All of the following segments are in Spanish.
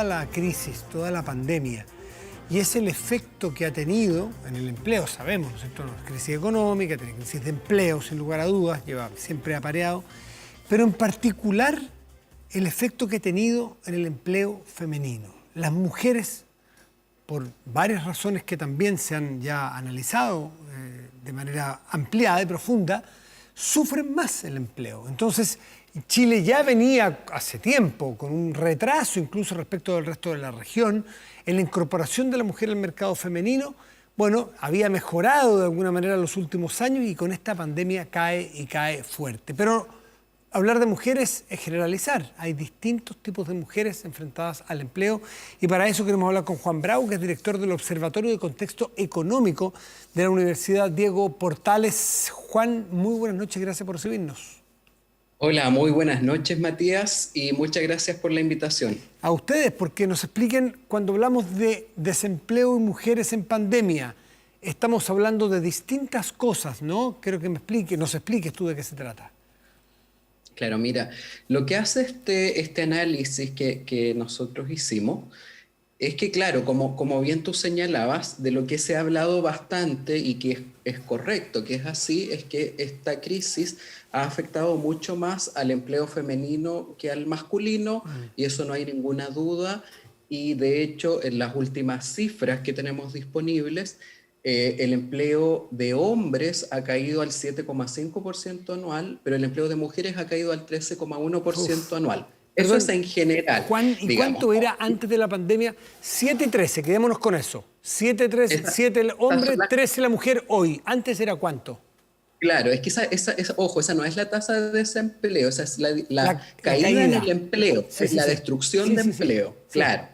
la crisis, toda la pandemia, y es el efecto que ha tenido en el empleo, sabemos, ¿no es cierto? La crisis económica, tiene crisis de empleo, sin lugar a dudas, lleva siempre apareado, pero en particular el efecto que ha tenido en el empleo femenino. Las mujeres, por varias razones que también se han ya analizado de manera ampliada y profunda, sufren más el empleo. Entonces, Chile ya venía hace tiempo con un retraso incluso respecto del resto de la región en la incorporación de la mujer al mercado femenino. Bueno, había mejorado de alguna manera en los últimos años y con esta pandemia cae y cae fuerte. Pero hablar de mujeres es generalizar. Hay distintos tipos de mujeres enfrentadas al empleo y para eso queremos hablar con Juan Bravo, que es director del Observatorio de Contexto Económico de la Universidad Diego Portales. Juan, muy buenas noches, gracias por recibirnos. Hola, muy buenas noches, Matías, y muchas gracias por la invitación. A ustedes, porque nos expliquen, cuando hablamos de desempleo y mujeres en pandemia, estamos hablando de distintas cosas, ¿no? Quiero que nos expliques tú de qué se trata. Claro, mira, lo que hace este análisis que nosotros hicimos es que, claro, como bien tú señalabas, de lo que se ha hablado bastante y que es correcto, que es así, es que esta crisis ha afectado mucho más al empleo femenino que al masculino, y eso no hay ninguna duda. Y de hecho, en las últimas cifras que tenemos disponibles, el empleo de hombres ha caído al 7,5% anual, pero el empleo de mujeres ha caído al 13,1% anual. Eso Perdón, es en general, Juan, ¿y digamos, cuánto ¿no? era antes de la pandemia? 7 y 13, quedémonos con eso. 7, 13, Esa- 7 el esas son hombre, 13 la mujer hoy. ¿Antes era cuánto? Claro, es que ojo, esa no es la tasa de desempleo, esa es la La caída en el caída. empleo, Sí, es sí, la sí. destrucción Sí, de sí, sí. empleo, Sí. claro.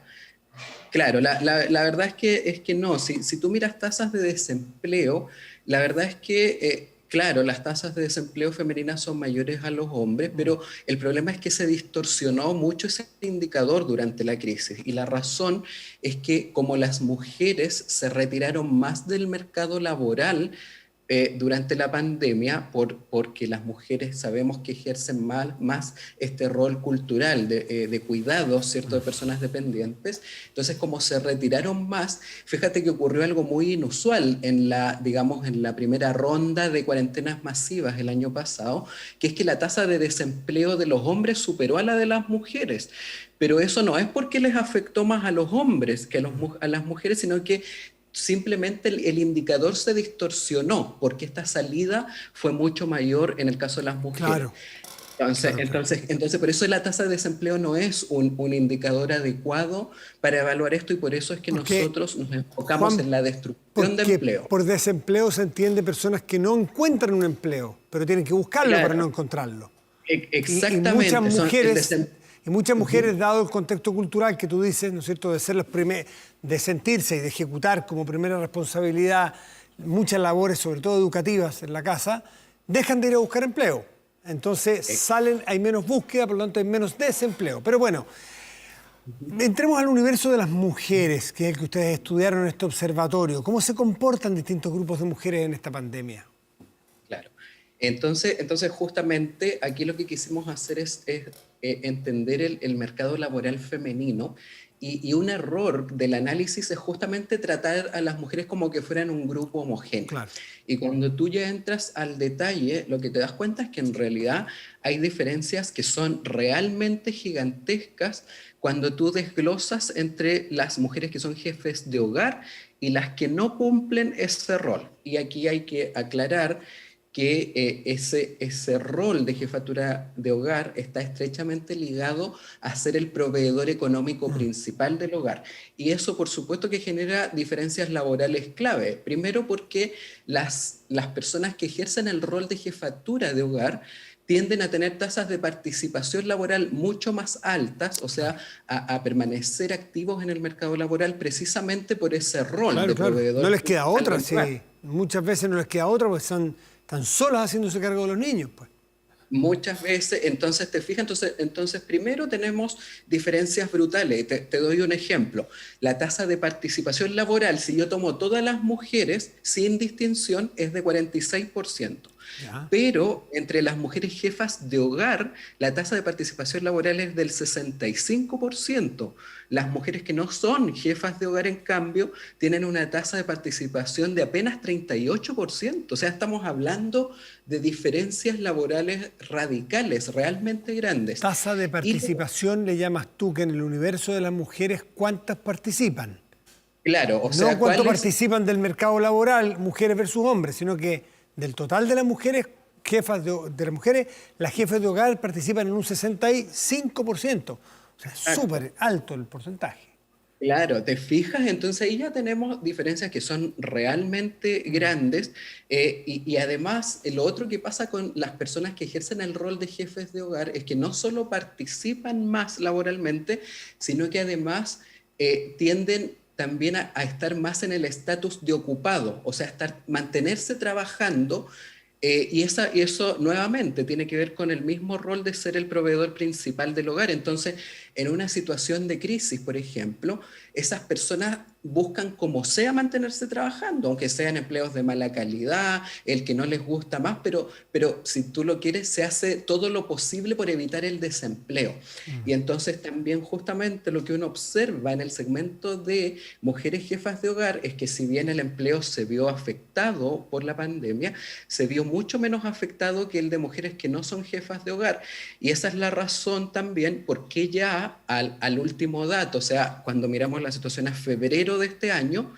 Claro, la verdad es que no, si tú miras tasas de desempleo, la verdad es que, claro, las tasas de desempleo femeninas son mayores a los hombres, pero el problema es que se distorsionó mucho ese indicador durante la crisis y la razón es que como las mujeres se retiraron más del mercado laboral, durante la pandemia, porque las mujeres sabemos que ejercen más este rol cultural de cuidado, ¿cierto?, de personas dependientes. Entonces, como se retiraron más, fíjate que ocurrió algo muy inusual digamos, en la primera ronda de cuarentenas masivas el año pasado, que es que la tasa de desempleo de los hombres superó a la de las mujeres. Pero eso no es porque les afectó más a los hombres que a las mujeres, sino que simplemente el indicador se distorsionó porque esta salida fue mucho mayor en el caso de las mujeres. Claro, Entonces, claro, claro. entonces, entonces por eso la tasa de desempleo no es un indicador adecuado para evaluar esto y por eso es que Porque, nosotros nos enfocamos Juan, en la destrucción de porque empleo. por desempleo se entiende personas que no encuentran un empleo, pero tienen que buscarlo para no Claro, encontrarlo. Y muchas exactamente, son el mujeres, desempleo. dado el contexto cultural que tú dices, ¿no es cierto?, de ser de sentirse y de ejecutar como primera responsabilidad muchas labores, sobre todo educativas, en la casa, dejan de ir a buscar empleo. Entonces salen, hay menos búsqueda, por lo tanto hay menos desempleo. Pero bueno, entremos al universo de las mujeres, que es el que ustedes estudiaron en este observatorio. ¿Cómo se comportan distintos grupos de mujeres en esta pandemia? Claro. Entonces justamente aquí lo que quisimos hacer es entender el mercado laboral femenino y un error del análisis es justamente tratar a las mujeres como que fueran un grupo homogéneo. Claro. Y cuando tú ya entras al detalle, lo que te das cuenta es que en realidad hay diferencias que son realmente gigantescas cuando tú desglosas entre las mujeres que son jefes de hogar y las que no cumplen ese rol. Y aquí hay que aclarar que ese rol de jefatura de hogar está estrechamente ligado a ser el proveedor económico principal del hogar. Y eso, por supuesto, que genera diferencias laborales clave. Primero porque las personas que ejercen el rol de jefatura de hogar tienden a tener tasas de participación laboral mucho más altas, o sea, a permanecer activos en el mercado laboral precisamente por ese rol Claro, de claro. No proveedor les queda principal otra, del hogar. sí. Muchas veces no les queda otra porque están solas haciéndose cargo de los niños, pues. Muchas veces, entonces te fijas, entonces primero tenemos diferencias brutales. Te doy un ejemplo. La tasa de participación laboral, si yo tomo todas las mujeres sin distinción, es de 46%. Ya. Pero entre las mujeres jefas de hogar, la tasa de participación laboral es del 65%. Las mujeres que no son jefas de hogar, en cambio, tienen una tasa de participación de apenas 38%. O sea, estamos hablando de diferencias laborales radicales, realmente grandes. Tasa de Y participación le llamas tú que en el universo de las mujeres, ¿cuántas participan? claro, o No sea, cuánto ¿cuál es? participan del mercado laboral, mujeres versus hombres, sino que del total de las mujeres, de las mujeres, las jefas de hogar participan en un 65%. O sea, es Exacto. súper alto el porcentaje. Claro, te fijas, entonces ahí ya tenemos diferencias que son realmente grandes y además lo otro que pasa con las personas que ejercen el rol de jefes de hogar es que no solo participan más laboralmente, sino que además tienden también a estar más en el estatus de ocupado, o sea, mantenerse trabajando y eso nuevamente tiene que ver con el mismo rol de ser el proveedor principal del hogar. Entonces, en una situación de crisis, por ejemplo, esas personas buscan como sea mantenerse trabajando, aunque sean empleos de mala calidad, el que no les gusta más, pero si tú lo quieres, se hace todo lo posible por evitar el desempleo. Y entonces también justamente lo que uno observa en el segmento de mujeres jefas de hogar es que si bien el empleo se vio afectado por la pandemia, se vio mucho menos afectado que el de mujeres que no son jefas de hogar. Y esa es la razón también por qué ya al último dato, o sea, cuando miramos la situación a febrero de este año,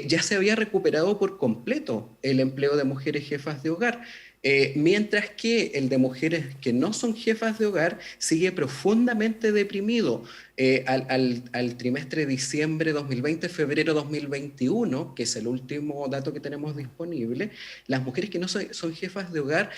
ya se había recuperado por completo el empleo de mujeres jefas de hogar, mientras que el de mujeres que no son jefas de hogar sigue profundamente deprimido. Al trimestre de diciembre 2020, febrero 2021, que es el último dato que tenemos disponible, las mujeres que no son jefas de hogar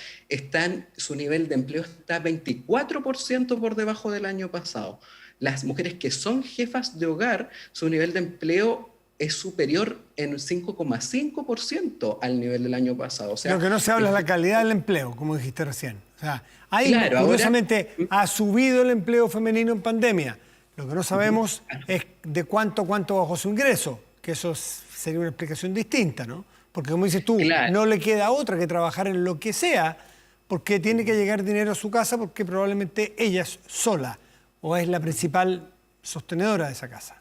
su nivel de empleo está 24% por debajo del año pasado. Las mujeres que son jefas de hogar, su nivel de empleo es superior en 5,5% al nivel del año pasado. O Lo sea, que no se habla es la calidad del empleo, como dijiste recién. O sea, claro, ahora... curiosamente, ha subido el empleo femenino en pandemia. Lo que no sabemos es de cuánto bajó su ingreso, que eso sería una explicación distinta, ¿no? Porque como dices tú, Claro, no le queda otra que trabajar en lo que sea, porque tiene que llegar dinero a su casa, porque probablemente ella es sola o es la principal sostenedora de esa casa.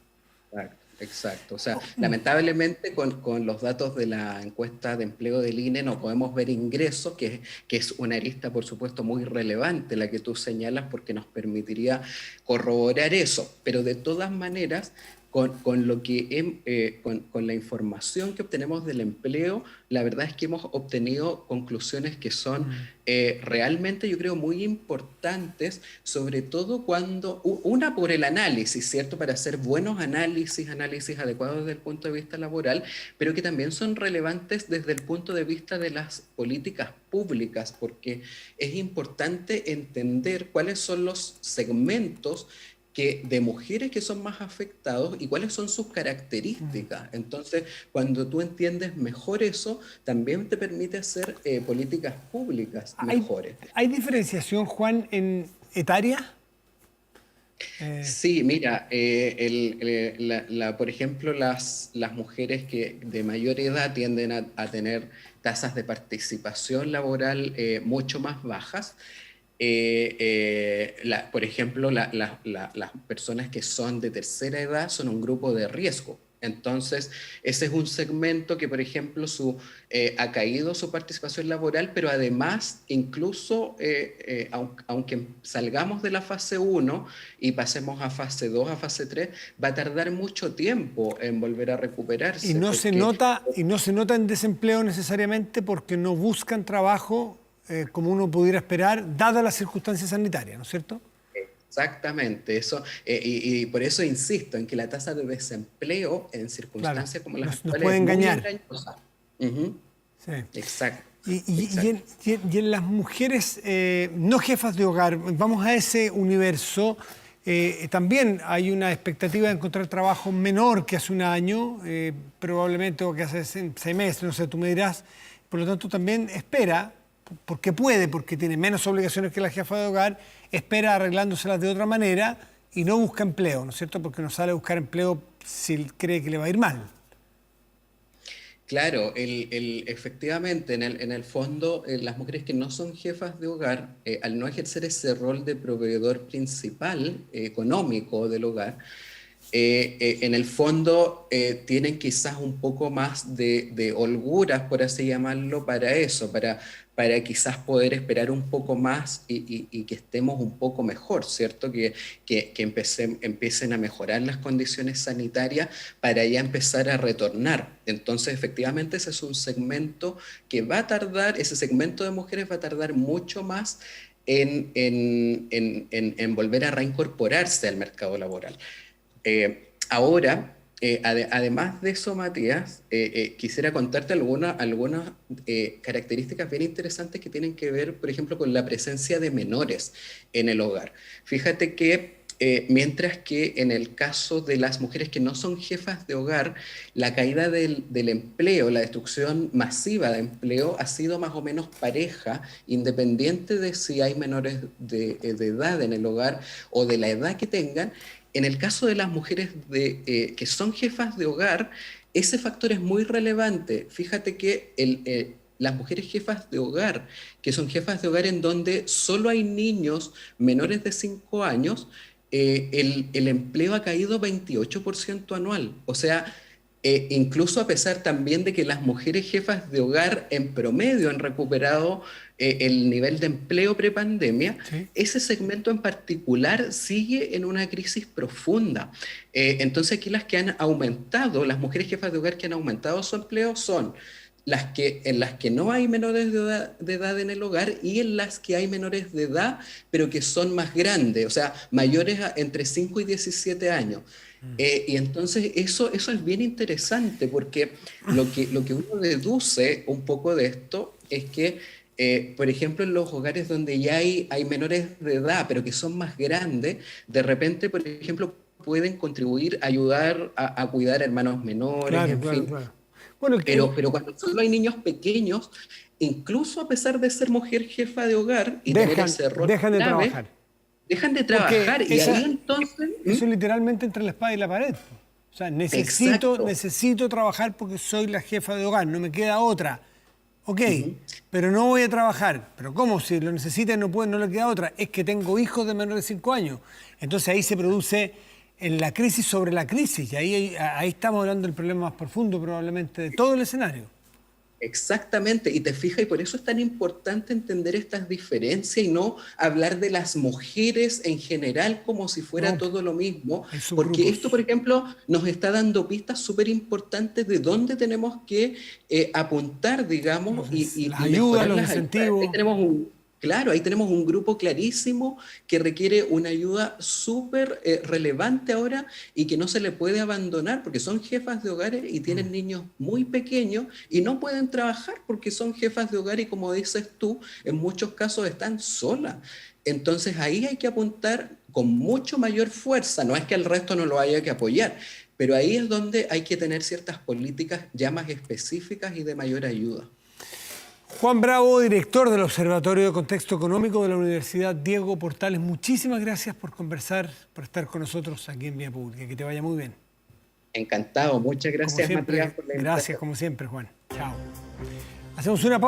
exacto, exacto. O sea, lamentablemente con los datos de la encuesta de empleo del INE no podemos ver ingresos, que es una lista, por supuesto, muy relevante la que tú señalas porque nos permitiría corroborar eso. Pero de todas maneras, con la información que obtenemos del empleo, la verdad es que hemos obtenido conclusiones que son realmente, yo creo, muy importantes, sobre todo una por el análisis, ¿cierto? Para hacer buenos análisis adecuados desde el punto de vista laboral, pero que también son relevantes desde el punto de vista de las políticas públicas, porque es importante entender cuáles son los segmentos de mujeres que son más afectados y cuáles son sus características. Entonces, cuando tú entiendes mejor eso, también te permite hacer políticas públicas ¿Hay, mejores. hay diferenciación, Juan, en etaria? Sí, mira, por ejemplo, las mujeres que de mayor edad tienden a tener tasas de participación laboral mucho más bajas. Por ejemplo, las personas que son de tercera edad son un grupo de riesgo. Entonces, ese es un segmento que, por ejemplo, ha caído su participación laboral, pero además, incluso, aunque salgamos de la fase 1 y pasemos a fase 2, a fase 3, va a tardar mucho tiempo en volver a Y recuperarse, no se porque nota, y no se nota en desempleo necesariamente porque no buscan trabajo como uno pudiera esperar, dadas las circunstancias sanitarias, ¿no es cierto? exactamente, eso, y por eso insisto en que la tasa de desempleo en Claro, circunstancias como las nos actuales puede es muy engañar. engañosa. Ujú. Sí. Exacto, Y exacto. en las mujeres no jefas de hogar, vamos a ese universo, también hay una expectativa de encontrar trabajo menor que hace un año, probablemente, o que hace 6 meses, no sé, tú me dirás. Por lo tanto, también espera, porque puede, porque tiene menos obligaciones que la jefa de hogar, espera arreglándoselas de otra manera y no busca empleo, ¿no es cierto? Porque no sale a buscar empleo si cree que le va a ir mal. Claro, efectivamente, en el fondo, las mujeres que no son jefas de hogar, al no ejercer ese rol de proveedor principal económico del hogar, en el fondo tienen quizás un poco más de holguras, por así llamarlo, para eso, para quizás poder esperar un poco más y que estemos un poco mejor, ¿cierto? Que empiecen a mejorar las condiciones sanitarias para ya empezar a retornar. Entonces, efectivamente, ese es un segmento que va a tardar, ese segmento de mujeres va a tardar mucho más en volver a reincorporarse al mercado laboral. Ahora, además de eso, Matías, quisiera contarte algunas características bien interesantes que tienen que ver, por ejemplo, con la presencia de menores en el hogar. Fíjate que mientras que en el caso de las mujeres que no son jefas de hogar, la caída del empleo, la destrucción masiva de empleo ha sido más o menos pareja, independiente de si hay menores de edad en el hogar o de la edad que tengan. En el caso de las mujeres que son jefas de hogar, ese factor es muy relevante. Fíjate que las mujeres jefas de hogar, que son jefas de hogar en donde solo hay niños menores de 5 años, el empleo ha caído 28% anual. O sea, incluso a pesar también de que las mujeres jefas de hogar en promedio han recuperado el nivel de empleo prepandemia, Sí. ese segmento en particular sigue en una crisis profunda. Entonces aquí las que han aumentado, las mujeres jefas de hogar que han aumentado su empleo son en las que no hay menores de edad en el hogar y en las que hay menores de edad, pero que son más grandes, o sea, mayores entre 5 y 17 años. Y entonces eso es bien interesante porque lo que uno deduce un poco de esto es que, por ejemplo, en los hogares donde ya hay menores de edad, pero que son más grandes, de repente, por ejemplo, pueden contribuir a ayudar a cuidar a hermanos menores, Claro, en claro, fin. claro. Bueno, Pero cuando solo hay niños pequeños, incluso a pesar de ser mujer jefa de hogar y tener ese rol dejan de clave, trabajar. dejan de Porque trabajar y ahí entonces... eso es literalmente entre la espada y la pared. O sea, Exacto. necesito trabajar porque soy la jefa de hogar, no me queda otra. Ok, Ujú. pero no voy a trabajar. ¿Pero cómo? Si lo necesita y no puede, no le queda otra. Es que tengo hijos de menores de 5 años. Entonces ahí se produce la crisis sobre la crisis. Y ahí estamos hablando del problema más profundo probablemente de todo el escenario. Exactamente, y te fijas, y por eso es tan importante entender estas diferencias y no hablar de las mujeres en general como si fuera No, todo lo mismo, hay porque esto, por subgrupos. ejemplo, nos está dando pistas súper importantes de dónde tenemos que apuntar, digamos, Las y ayudas, mejorar los las ayudas. incentivos. Claro, ahí tenemos un grupo clarísimo que requiere una ayuda súper relevante ahora y que no se le puede abandonar porque son jefas de hogares y tienen niños muy pequeños y no pueden trabajar porque son jefas de hogar y como dices tú, en muchos casos están solas. Entonces ahí hay que apuntar con mucho mayor fuerza, no es que el resto no lo haya que apoyar, pero ahí es donde hay que tener ciertas políticas ya más específicas y de mayor ayuda. Juan Bravo, director del Observatorio de Contexto Económico de la Universidad Diego Portales, muchísimas gracias por conversar, por estar con nosotros aquí en Vía Pública. Que te vaya muy bien. Encantado, muchas Como gracias Matías siempre, por la gracias invitación. como siempre, Juan. Chao. Hacemos una pausa.